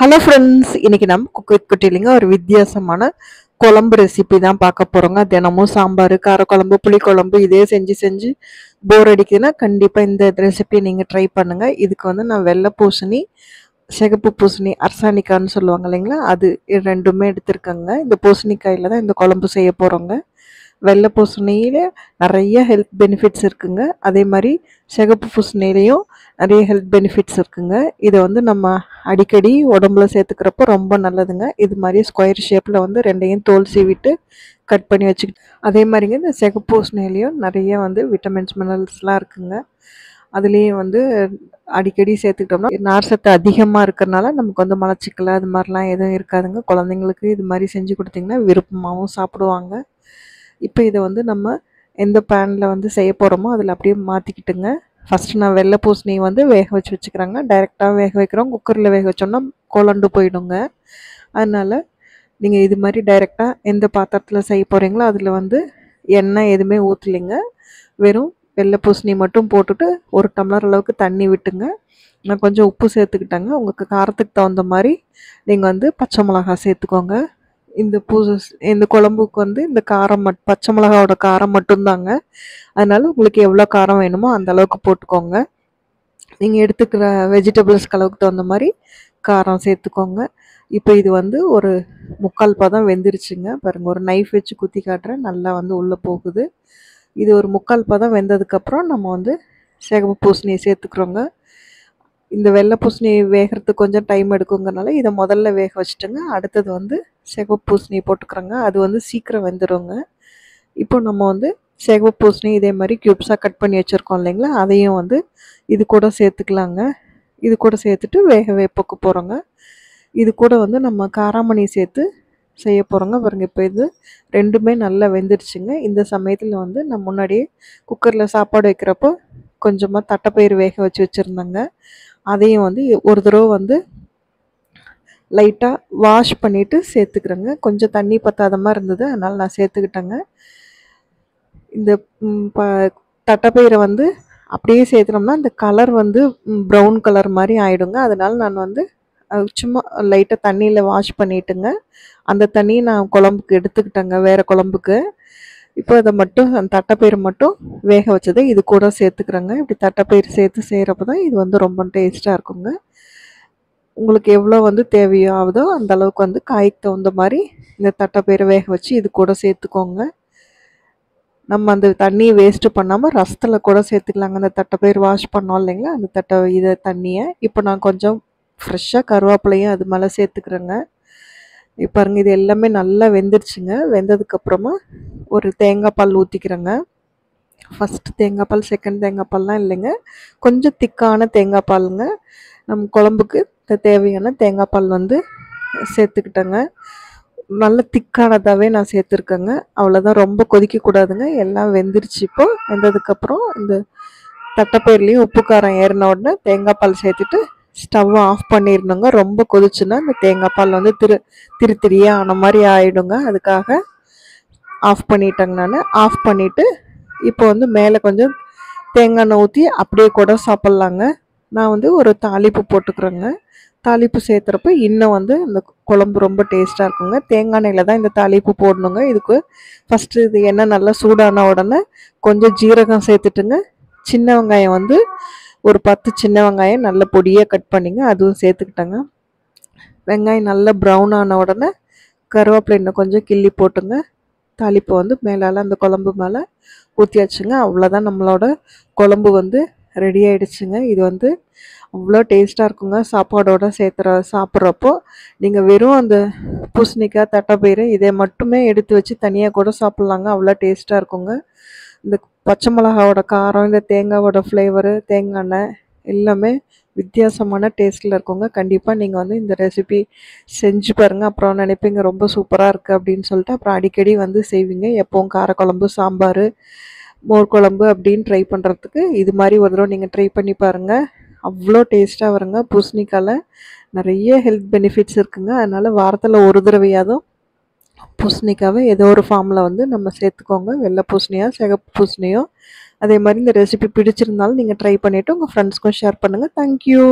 Hello friends, இன்னைக்கு நம்ம cook with குட்டிலிங்க ஒரு வித்தியாசமான குழம்பு ரெசிபி தான் பார்க்க போகிறோங்க. தினமும் சாம்பார், காரக்குழம்பு, புளிக்குழம்பு இதே செஞ்சு செஞ்சு போர் அடிக்குதுன்னா கண்டிப்பாக இந்த ரெசிபி நீங்கள் ட்ரை பண்ணுங்கள். இதுக்கு வந்து நான் வெள்ளை பூசணி, சிகப்பு பூசணி, அரசாணிக்கான்னு சொல்லுவாங்க இல்லைங்களா, அது ரெண்டுமே எடுத்துருக்கேங்க. இந்த பூசணிக்காயில் தான் இந்த குழம்பு செய்ய போகிறோங்க. வெள்ளை பூசணியில் நிறைய ஹெல்த் பெனிஃபிட்ஸ் இருக்குங்க. அதே மாதிரி சிகப்பு பூசணிலையும் நிறைய ஹெல்த் பெனிஃபிட்ஸ் இருக்குங்க. இதை வந்து நம்ம அடிக்கடி உடம்புல சேர்த்துக்கிறப்போ ரொம்ப நல்லதுங்க. இது மாதிரி ஸ்கொயர் ஷேப்பில் வந்து ரெண்டையும் தோல் சீவிட்டு கட் பண்ணி வச்சுக்கிட்டு, அதே மாதிரிங்க இந்த சிகப்பு பூசணிலையும் நிறைய வந்து விட்டமின்ஸ் மினரல்ஸ்லாம் இருக்குங்க. அதுலேயும் வந்து அடிக்கடி சேர்த்துக்கிட்டோம்னா நார் சத்து அதிகமாக இருக்கிறனால நமக்கு வந்து மலச்சிக்கல் அது மாதிரிலாம் எதுவும் இருக்காதுங்க. குழந்தைங்களுக்கு இது மாதிரி செஞ்சு கொடுத்திங்கன்னா விருப்பமாகவும் சாப்பிடுவாங்க. இப்போ இதை வந்து நம்ம எந்த பேனில் வந்து செய்ய போகிறோமோ அதில் அப்படியே மாற்றிக்கிட்டுங்க. ஃபஸ்ட்டு நான் வெள்ளை பூசணி வந்து வேக வச்சு வச்சுக்கிறேங்க. டைரெக்டாக வேக வைக்கிறோம், குக்கரில் வேக வச்சோம்னா குழண்டு போயிடுங்க. அதனால் நீங்கள் இது மாதிரி டைரெக்டாக எந்த பாத்திரத்தில் செய்ய போகிறீங்களோ அதில் வந்து எண்ணெய் எதுவுமே ஊற்றலைங்க. வெறும் வெள்ளை பூசணி மட்டும் போட்டுட்டு 1 டம்ளர் அளவுக்கு தண்ணி விட்டுங்க. நான் கொஞ்சம் உப்பு சேர்த்துக்கிட்டேங்க. உங்களுக்கு காரத்துக்கு தகுந்த மாதிரி நீங்கள் வந்து பச்சை மிளகா சேர்த்துக்கோங்க. இந்த குழம்புக்கு வந்து இந்த காரம் பச்சை மிளகாவோட காரம் மட்டும்தாங்க. அதனால உங்களுக்கு எவ்வளோ காரம் வேணுமோ அந்த அளவுக்கு போட்டுக்கோங்க. நீங்கள் எடுத்துக்கிற வெஜிடபிள்ஸ்க்கு அளவுக்கு தகுந்த மாதிரி காரம் சேர்த்துக்கோங்க. இப்போ இது வந்து ஒரு 3/4 பதம் வெந்துருச்சுங்க. பாருங்கள், ஒரு நைஃப் வச்சு குத்தி காட்டுறேன், நல்லா வந்து உள்ளே போகுது. இது ஒரு 3/4 பதம் வெந்ததுக்கப்புறம் நம்ம வந்து சிகப்பு பூசணியை சேர்த்துக்கிறோங்க. இந்த வெள்ளை பூசணி வேகிறதுக்கு கொஞ்சம் டைம் எடுக்குங்கிறனால இதை முதல்ல வேக வச்சுட்டுங்க. அடுத்தது வந்து சிகப்பு பூசணி போட்டுக்கிறோங்க. அது வந்து சீக்கிரம் வெந்துடுங்க. இப்போ நம்ம வந்து சிகப்பு பூசணி இதே மாதிரி க்யூப்ஸாக கட் பண்ணி வச்சுருக்கோம் இல்லைங்களா, அதையும் வந்து இது கூட சேர்த்துக்கலாங்க. இது கூட சேர்த்துட்டு வேக வைக்க போகிறோங்க. இது கூட வந்து நம்ம காராமணி சேர்த்து செய்ய போகிறோங்க. பாருங்கள், இப்போ இது ரெண்டுமே நல்லா வெந்துடுச்சுங்க. இந்த சமயத்தில் வந்து நான் முன்னாடியே குக்கரில் சாப்பாடு வைக்கிறப்போ கொஞ்சமாக தட்டைப்பயிறு வேக வச்சு வச்சுருந்தேங்க. அதையும் வந்து ஒரு தடவை வந்து லைட்டாக வாஷ் பண்ணிவிட்டு சேர்த்துக்கிறேங்க. கொஞ்சம் தண்ணி பத்தாத மாதிரி இருந்தது, அதனால் நான் சேர்த்துக்கிட்டேங்க. இந்த தட்டைப்பயிரை வந்து அப்படியே சேர்த்துனோம்னா இந்த கலர் வந்து ப்ரௌன் கலர் மாதிரி ஆகிடுங்க. அதனால் நான் வந்து சும்மா லைட்டாக தண்ணியில் வாஷ் பண்ணிவிட்டுங்க. அந்த தண்ணியை நான் குழம்புக்கு எடுத்துக்கிட்டேங்க, வேறு குழம்புக்கு. இப்போ அதை மட்டும் அந்த தட்டைப்பயிறு மட்டும் வேக வச்சதை இது கூட சேர்த்துக்கிறேங்க. இப்படி தட்டைப்பயிறு சேர்த்து செய்கிறப்ப தான் இது வந்து ரொம்ப டேஸ்ட்டாக இருக்குங்க. உங்களுக்கு எவ்வளோ வந்து தேவையோ ஆகுதோ அந்த அளவுக்கு வந்து காய்க்கு தகுந்த மாதிரி இந்த தட்டைப்பயிரை வேக வச்சு இது கூட சேர்த்துக்கோங்க. நம்ம அந்த தண்ணியை வேஸ்ட்டு பண்ணாமல் ரசத்தில் கூட சேர்த்துக்கலாங்க. அந்த தட்டைப்பயிறு வாஷ் பண்ணோம் இல்லைங்களா, அந்த தண்ணியை இப்போ நான் கொஞ்சம் ஃப்ரெஷ்ஷாக கருவேப்பிலையும் அது மேலே சேர்த்துக்கிறேங்க. இப்போ பாருங்க, இது எல்லாமே நல்லா வெந்துருச்சுங்க. வெந்ததுக்கப்புறமா ஒரு தேங்காய் பால் ஊற்றிக்கிறேங்க. ஃபஸ்ட்டு தேங்காய் பால், செகண்ட் தேங்காய் பால்லாம் இல்லைங்க, கொஞ்சம் திக்கான தேங்காய் பாலுங்க. நம்ம குழம்புக்கு தேவையான தேங்காய் பால் வந்து சேர்த்துக்கிட்டேங்க. நல்ல திக்கானதாகவே நான் சேர்த்துருக்கேங்க. அவ்வளோதான், ரொம்ப கொதிக்கக்கூடாதுங்க. எல்லாம் வெந்துருச்சு. இப்போ வெந்ததுக்கப்புறம் இந்த தட்டைப்பயிர்லேயும் உப்பு காரம் ஏறின உடனே தேங்காய் பால் சேர்த்துட்டு ஸ்டவ்வை ஆஃப் பண்ணிடணுங்க. ரொம்ப கொதிச்சுன்னா இந்த தேங்காய் பால் வந்து திரியாக ஆன மாதிரி ஆகிடுங்க. அதுக்காக ஆஃப் பண்ணிட்டேங்க. நான் ஆஃப் பண்ணிவிட்டு இப்போ வந்து மேலே கொஞ்சம் தேங்காய் எண்ணெய் ஊற்றி அப்படியே கூட சாப்பிட்லாங்க. நான் வந்து ஒரு தாளிப்பு போட்டுக்கிறேங்க. தாளிப்பு சேர்த்துறப்ப இன்னும் வந்து இந்த குழம்பு ரொம்ப டேஸ்ட்டாக இருக்குங்க. தேங்காய் எண்ணெயில் தான் இந்த தாளிப்பு போடணுங்க. இதுக்கு ஃபஸ்ட்டு இது எண்ணெய் நல்லா சூடான உடனே கொஞ்சம் ஜீரகம் சேர்த்துட்டுங்க. சின்ன வெங்காயம் வந்து ஒரு 10 சின்ன வெங்காயம் நல்ல பொடியாக கட் பண்ணிங்க, அதுவும் சேர்த்துக்கிட்டேங்க. வெங்காயம் நல்லா ப்ரௌன் ஆன உடனே கருவேப்பிலை இன்னும் கொஞ்சம் கிள்ளி போட்டுங்க. தாளிப்பு வந்து மேலால் அந்த குழம்பு மேலே ஊற்றியாச்சுங்க. அவ்வளோதான், நம்மளோட குழம்பு வந்து ரெடி ஆகிடுச்சுங்க. இது வந்து அவ்வளோ டேஸ்ட்டாக இருக்குங்க. சாப்பாடோடு சாப்பிட்றப்போ நீங்கள் வெறும் அந்த பூசணிக்காய், தட்டைப்பயிறு இதை மட்டுமே எடுத்து வச்சு தனியாக கூட சாப்பிட்லாங்க. அவ்வளோ டேஸ்ட்டாக இருக்குங்க. இந்த பச்சை மிளகாவோட காரம், இந்த தேங்காவோட ஃப்ளேவரு, தேங்காய் எண்ணெய் எல்லாமே வித்தியாசமான டேஸ்ட்டில் இருக்குங்க. கண்டிப்பாக நீங்கள் வந்து இந்த ரெசிபி செஞ்சு பாருங்கள். அப்புறம் நினைப்பீங்க ரொம்ப சூப்பராக இருக்குது அப்படின்னு சொல்லிட்டு. அப்புறம் அடிக்கடி வந்து செய்வீங்க. எப்போவும் காரக்குழம்பு, சாம்பார், மோர் குழம்பு அப்படின்னு ட்ரை பண்ணுறதுக்கு இது மாதிரி ஒரு தடவை நீங்கள் ட்ரை பண்ணி பாருங்கள். அவ்வளோ டேஸ்ட்டாக வருங்க. பூசணிக்காயில் நிறைய ஹெல்த் பெனிஃபிட்ஸ் இருக்குங்க. அதனால் வாரத்தில் ஒரு தடவையாதும் பூசணிக்காவை ஏதோ ஒரு ஃபார்மில் வந்து நம்ம சேர்த்துக்கோங்க. வெள்ளை பூசணியோ சிகப்பு பூசணியோ. அதே மாதிரி இந்த ரெசிபி பிடிச்சிருந்தாலும் நீங்கள் ட்ரை பண்ணிவிட்டு உங்கள் ஃப்ரெண்ட்ஸ்க்கும் ஷேர் பண்ணுங்கள். தேங்க்யூ.